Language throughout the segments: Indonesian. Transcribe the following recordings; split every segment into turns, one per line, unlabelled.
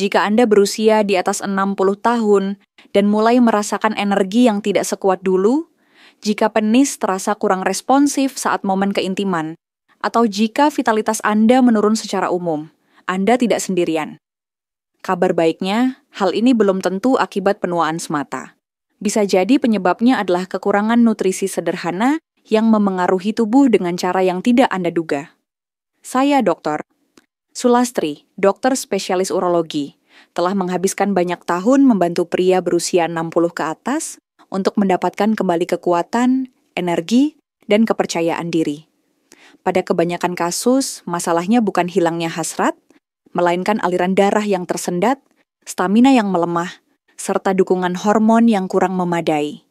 Jika Anda berusia di atas 60 tahun dan mulai merasakan energi yang tidak sekuat dulu, jika penis terasa kurang responsif saat momen keintiman, atau jika vitalitas Anda menurun secara umum, Anda tidak sendirian. Kabar baiknya, hal ini belum tentu akibat penuaan semata. Bisa jadi penyebabnya adalah kekurangan nutrisi sederhana yang memengaruhi tubuh dengan cara yang tidak Anda duga. Saya Dr. Sulastri, dokter spesialis urologi, telah menghabiskan banyak tahun membantu pria berusia 60 ke atas untuk mendapatkan kembali kekuatan, energi, dan kepercayaan diri. Pada kebanyakan kasus, masalahnya bukan hilangnya hasrat, melainkan aliran darah yang tersendat, stamina yang melemah, serta dukungan hormon yang kurang memadai.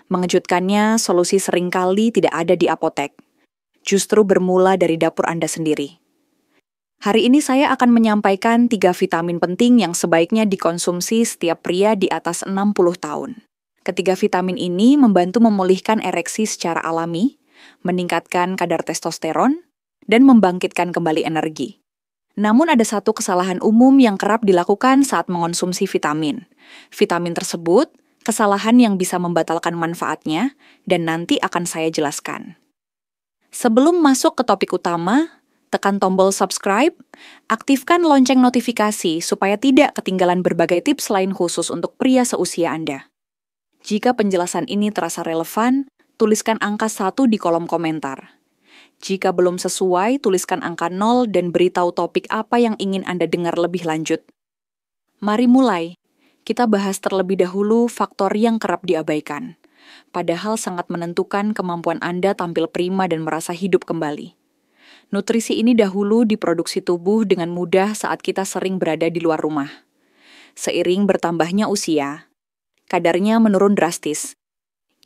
Mengejutkannya, solusi seringkali tidak ada di apotek. Justru bermula dari dapur Anda sendiri. Hari ini saya akan menyampaikan 3 vitamin penting yang sebaiknya dikonsumsi setiap pria di atas 60 tahun. Ketiga vitamin ini membantu memulihkan ereksi secara alami, meningkatkan kadar testosteron, dan membangkitkan kembali energi. Namun ada satu kesalahan umum yang kerap dilakukan saat mengonsumsi vitamin. Vitamin tersebut, kesalahan yang bisa membatalkan manfaatnya, dan nanti akan saya jelaskan. Sebelum masuk ke topik utama, tekan tombol subscribe, aktifkan lonceng notifikasi supaya tidak ketinggalan berbagai tips lain khusus untuk pria seusia Anda. Jika penjelasan ini terasa relevan, tuliskan angka 1 di kolom komentar. Jika belum sesuai, tuliskan angka 0 dan beritahu topik apa yang ingin Anda dengar lebih lanjut. Mari mulai. Kita bahas terlebih dahulu faktor yang kerap diabaikan, padahal sangat menentukan kemampuan Anda tampil prima dan merasa hidup kembali. Nutrisi ini dahulu diproduksi tubuh dengan mudah saat kita sering berada di luar rumah. Seiring bertambahnya usia, kadarnya menurun drastis.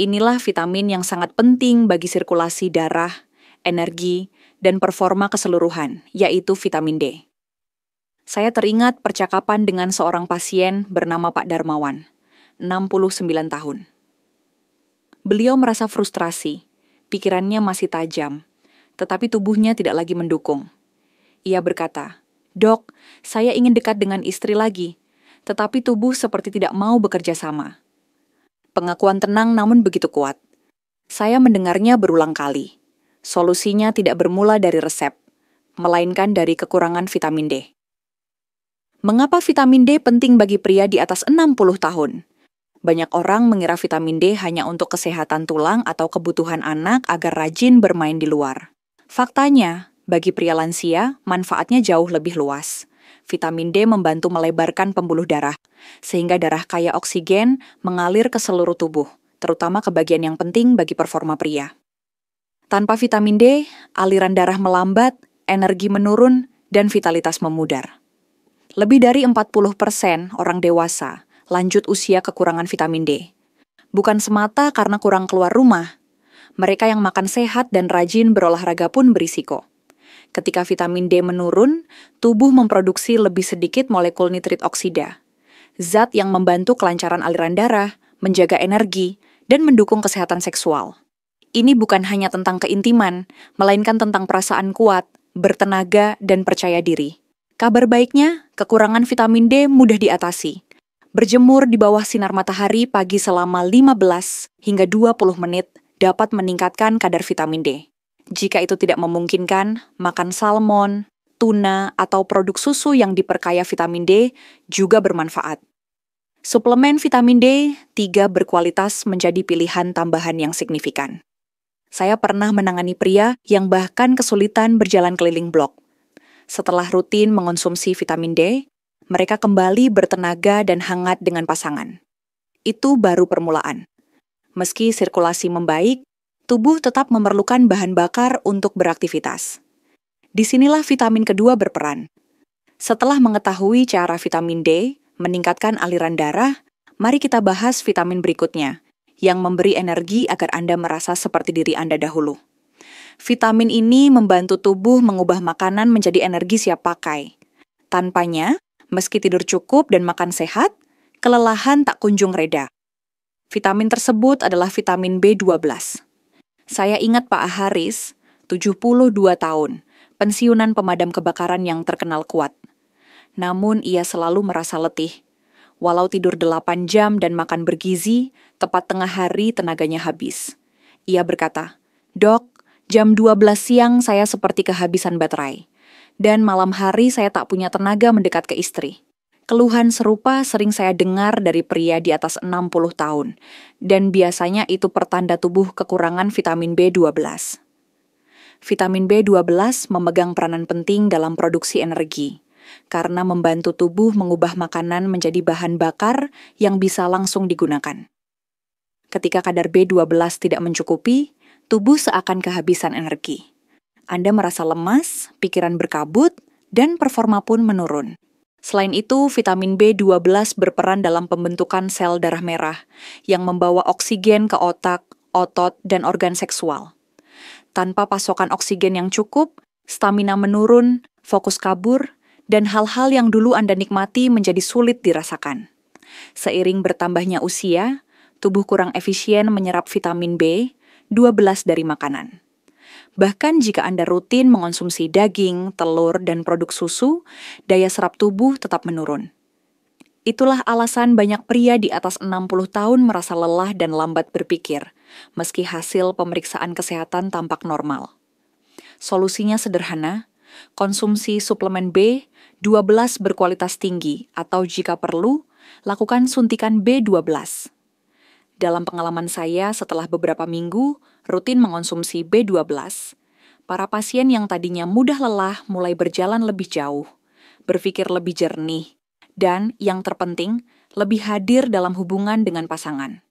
Inilah vitamin yang sangat penting bagi sirkulasi darah, energi, dan performa keseluruhan, yaitu vitamin D. Saya teringat percakapan dengan seorang pasien bernama Pak Darmawan, 69 tahun. Beliau merasa frustrasi, pikirannya masih tajam, tetapi tubuhnya tidak lagi mendukung. Ia berkata, "Dok, saya ingin dekat dengan istri lagi, tetapi tubuh seperti tidak mau bekerja sama." Pengakuan tenang namun begitu kuat. Saya mendengarnya berulang kali. Solusinya tidak bermula dari resep, melainkan dari kekurangan vitamin D. Mengapa vitamin D penting bagi pria di atas 60 tahun? Banyak orang mengira vitamin D hanya untuk kesehatan tulang atau kebutuhan anak agar rajin bermain di luar. Faktanya, bagi pria lansia, manfaatnya jauh lebih luas. Vitamin D membantu melebarkan pembuluh darah, sehingga darah kaya oksigen mengalir ke seluruh tubuh, terutama ke bagian yang penting bagi performa pria. Tanpa vitamin D, aliran darah melambat, energi menurun, dan vitalitas memudar. Lebih dari 40% orang dewasa lanjut usia kekurangan vitamin D. Bukan semata karena kurang keluar rumah. Mereka yang makan sehat dan rajin berolahraga pun berisiko. Ketika vitamin D menurun, tubuh memproduksi lebih sedikit molekul nitrit oksida, zat yang membantu kelancaran aliran darah, menjaga energi, dan mendukung kesehatan seksual. Ini bukan hanya tentang keintiman, melainkan tentang perasaan kuat, bertenaga, dan percaya diri. Kabar baiknya, kekurangan vitamin D mudah diatasi. Berjemur di bawah sinar matahari pagi selama 15 hingga 20 menit dapat meningkatkan kadar vitamin D. Jika itu tidak memungkinkan, makan salmon, tuna, atau produk susu yang diperkaya vitamin D juga bermanfaat. Suplemen vitamin D3 berkualitas menjadi pilihan tambahan yang signifikan. Saya pernah menangani pria yang bahkan kesulitan berjalan keliling blok. Setelah rutin mengonsumsi vitamin D, mereka kembali bertenaga dan hangat dengan pasangan. Itu baru permulaan. Meski sirkulasi membaik, tubuh tetap memerlukan bahan bakar untuk beraktivitas. Disinilah vitamin kedua berperan. Setelah mengetahui cara vitamin D meningkatkan aliran darah, mari kita bahas vitamin berikutnya, yang memberi energi agar Anda merasa seperti diri Anda dahulu. Vitamin ini membantu tubuh mengubah makanan menjadi energi siap pakai. Tanpanya, meski tidur cukup dan makan sehat, kelelahan tak kunjung reda. Vitamin tersebut adalah vitamin B12. Saya ingat Pak Haris, 72 tahun, pensiunan pemadam kebakaran yang terkenal kuat. Namun ia selalu merasa letih. Walau tidur 8 jam dan makan bergizi, tepat tengah hari tenaganya habis. Ia berkata, "Dok, jam 12 siang saya seperti kehabisan baterai. Dan malam hari saya tak punya tenaga mendekat ke istri." Keluhan serupa sering saya dengar dari pria di atas 60 tahun, dan biasanya itu pertanda tubuh kekurangan vitamin B12. Vitamin B12 memegang peranan penting dalam produksi energi, karena membantu tubuh mengubah makanan menjadi bahan bakar yang bisa langsung digunakan. Ketika kadar B12 tidak mencukupi, tubuh seakan kehabisan energi. Anda merasa lemas, pikiran berkabut, dan performa pun menurun. Selain itu, vitamin B12 berperan dalam pembentukan sel darah merah yang membawa oksigen ke otak, otot, dan organ seksual. Tanpa pasokan oksigen yang cukup, stamina menurun, fokus kabur, dan hal-hal yang dulu Anda nikmati menjadi sulit dirasakan. Seiring bertambahnya usia, tubuh kurang efisien menyerap vitamin B12 dari makanan. Bahkan jika Anda rutin mengonsumsi daging, telur, dan produk susu, daya serap tubuh tetap menurun. Itulah alasan banyak pria di atas 60 tahun merasa lelah dan lambat berpikir, meski hasil pemeriksaan kesehatan tampak normal. Solusinya sederhana, konsumsi suplemen B12 berkualitas tinggi, atau jika perlu, lakukan suntikan B12. Dalam pengalaman saya setelah beberapa minggu rutin mengonsumsi B12, para pasien yang tadinya mudah lelah mulai berjalan lebih jauh, berpikir lebih jernih, dan yang terpenting, lebih hadir dalam hubungan dengan pasangan.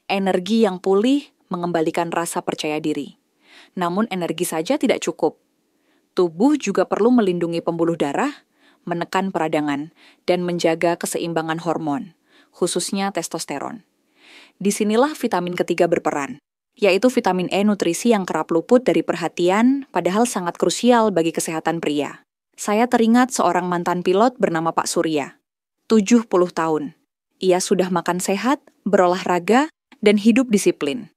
Energi yang pulih mengembalikan rasa percaya diri. Namun energi saja tidak cukup. Tubuh juga perlu melindungi pembuluh darah, menekan peradangan, dan menjaga keseimbangan hormon, khususnya testosteron. Disinilah vitamin ketiga berperan, yaitu vitamin E nutrisi yang kerap luput dari perhatian, padahal sangat krusial bagi kesehatan pria. Saya teringat seorang mantan pilot bernama Pak Surya, 70 tahun. Ia sudah makan sehat, berolahraga, dan hidup disiplin,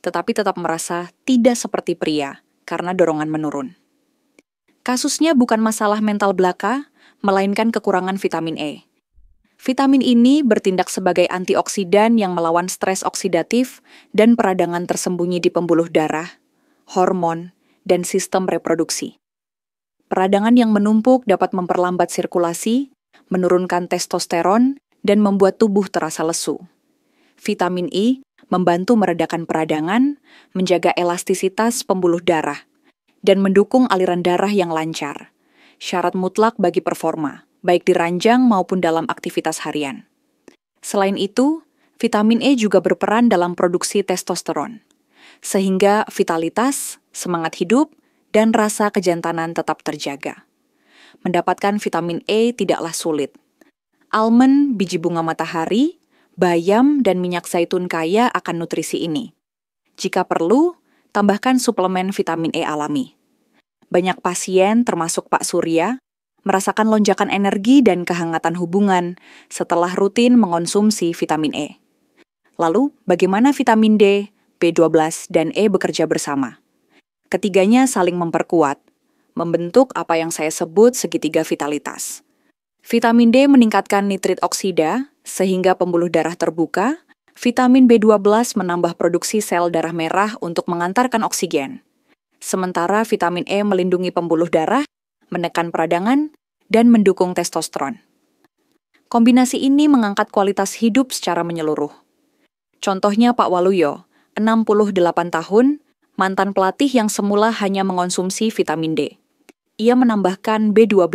tetapi tetap merasa tidak seperti pria karena dorongan menurun. Kasusnya bukan masalah mental belaka, melainkan kekurangan vitamin E. Vitamin ini bertindak sebagai antioksidan yang melawan stres oksidatif dan peradangan tersembunyi di pembuluh darah, hormon, dan sistem reproduksi. Peradangan yang menumpuk dapat memperlambat sirkulasi, menurunkan testosteron, dan membuat tubuh terasa lesu. Vitamin E membantu meredakan peradangan, menjaga elastisitas pembuluh darah, dan mendukung aliran darah yang lancar. Syarat mutlak bagi performa, baik di ranjang maupun dalam aktivitas harian. Selain itu, vitamin E juga berperan dalam produksi testosteron, sehingga vitalitas, semangat hidup, dan rasa kejantanan tetap terjaga. Mendapatkan vitamin E tidaklah sulit. Almond, biji bunga matahari, bayam, dan minyak zaitun kaya akan nutrisi ini. Jika perlu, tambahkan suplemen vitamin E alami. Banyak pasien, termasuk Pak Surya, merasakan lonjakan energi dan kehangatan hubungan setelah rutin mengonsumsi vitamin E. Lalu, bagaimana vitamin D, B12, dan E bekerja bersama? Ketiganya saling memperkuat, membentuk apa yang saya sebut segitiga vitalitas. Vitamin D meningkatkan nitrit oksida, sehingga pembuluh darah terbuka. Vitamin B12 menambah produksi sel darah merah untuk mengantarkan oksigen. Sementara vitamin E melindungi pembuluh darah, menekan peradangan, dan mendukung testosteron. Kombinasi ini mengangkat kualitas hidup secara menyeluruh. Contohnya Pak Waluyo, 68 tahun, mantan pelatih yang semula hanya mengonsumsi vitamin D. Ia menambahkan B12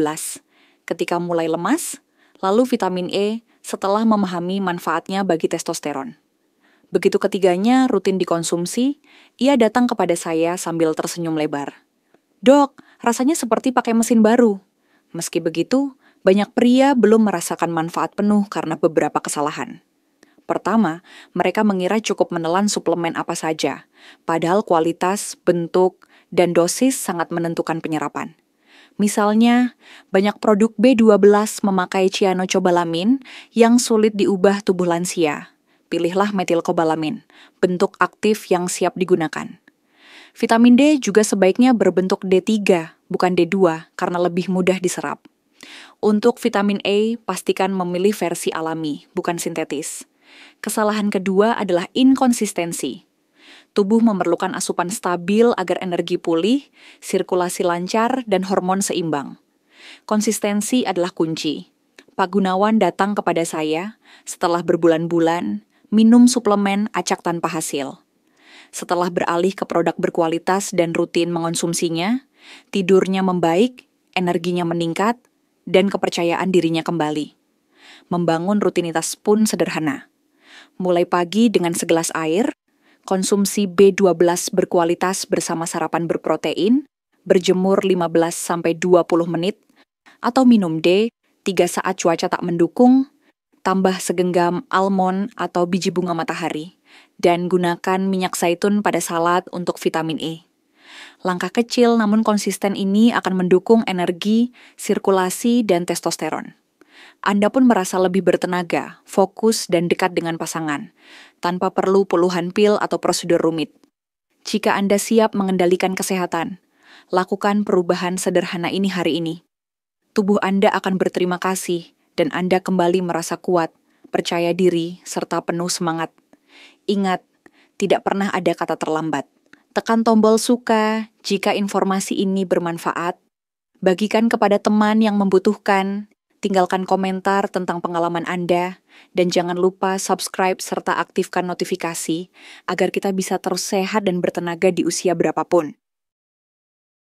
ketika mulai lemas, lalu vitamin E setelah memahami manfaatnya bagi testosteron. Begitu ketiganya rutin dikonsumsi, ia datang kepada saya sambil tersenyum lebar. "Dok, rasanya seperti pakai mesin baru." Meski begitu, banyak pria belum merasakan manfaat penuh karena beberapa kesalahan. Pertama, mereka mengira cukup menelan suplemen apa saja, padahal kualitas, bentuk, dan dosis sangat menentukan penyerapan. Misalnya, banyak produk B12 memakai cyanocobalamin yang sulit diubah tubuh lansia. Pilihlah metilkobalamin, bentuk aktif yang siap digunakan. Vitamin D juga sebaiknya berbentuk D3, bukan D2, karena lebih mudah diserap. Untuk vitamin A, pastikan memilih versi alami, bukan sintetis. Kesalahan kedua adalah inkonsistensi. Tubuh memerlukan asupan stabil agar energi pulih, sirkulasi lancar, dan hormon seimbang. Konsistensi adalah kunci. Pak Gunawan datang kepada saya setelah berbulan-bulan minum suplemen acak tanpa hasil. Setelah beralih ke produk berkualitas dan rutin mengonsumsinya, tidurnya membaik, energinya meningkat, dan kepercayaan dirinya kembali. Membangun rutinitas pun sederhana. Mulai pagi dengan segelas air, konsumsi B12 berkualitas bersama sarapan berprotein, berjemur 15-20 menit, atau minum D 3 saat cuaca tak mendukung, tambah segenggam almond atau biji bunga matahari, dan gunakan minyak zaitun pada salad untuk vitamin E. Langkah kecil namun konsisten ini akan mendukung energi, sirkulasi, dan testosteron. Anda pun merasa lebih bertenaga, fokus, dan dekat dengan pasangan, tanpa perlu puluhan pil atau prosedur rumit. Jika Anda siap mengendalikan kesehatan, lakukan perubahan sederhana ini hari ini. Tubuh Anda akan berterima kasih, dan Anda kembali merasa kuat, percaya diri, serta penuh semangat. Ingat, tidak pernah ada kata terlambat. Tekan tombol suka jika informasi ini bermanfaat, bagikan kepada teman yang membutuhkan, tinggalkan komentar tentang pengalaman Anda, dan jangan lupa subscribe serta aktifkan notifikasi agar kita bisa terus sehat dan bertenaga di usia berapapun.